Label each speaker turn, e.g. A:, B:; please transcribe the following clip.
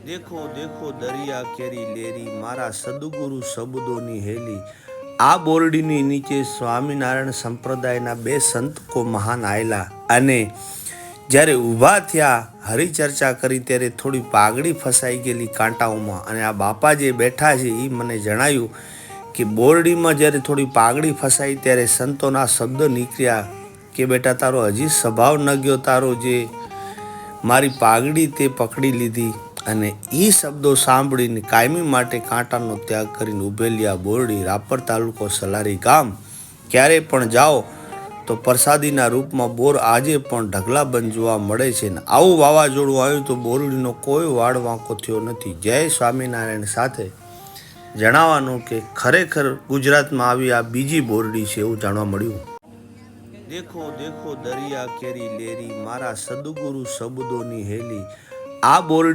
A: દેખો દેખો દરિયા કેરી લેરી મારા સદગુરુ શબ્દોની હેલી. આ બોરડીની નીચે સ્વામિનારાયણ સંપ્રદાયના બે સંતકો મહાન આવેલા અને જ્યારે ઊભા થયા હરિચર્ચા કરી ત્યારે થોડી પાઘડી ફસાઈ ગયેલી કાંટાઓમાં અને આ બાપા જે બેઠા છે એ મને જણાવ્યું કે બોરડીમાં જ્યારે થોડી પાઘડી ફસાઈ ત્યારે સંતોના શબ્દો નીકળ્યા કે બેટા તારો હજી સ્વભાવ ન ગયો, તારો જે મારી પાઘડી તે પકડી લીધી. અને એ શબ્દો સાંભળીને કાયમી માટે કાંટાનો ત્યાગ કરીને ઉભેલી આ બોરડી રાપર તાલુકો સલારી ગામ. ક્યારે પણ જાઓ તો પ્રસાદીના રૂપમાં બોર આજે પણ ઢગલાબંધ જોવા મળે છે ને આવું વાવાઝોડું આવ્યું તો બોરડીનો કોઈ વાડ વાંકો થયો નથી. જય સ્વામિનારાયણ સાથે જણાવવાનું કે ખરેખર ગુજરાતમાં આવી આ બીજી બોરડી છે એવું જાણવા મળ્યું. દેખો દેખો દરિયા કેરી લેરી મારા સદગુરુ શબ્દોની હેલી. આ બોરડી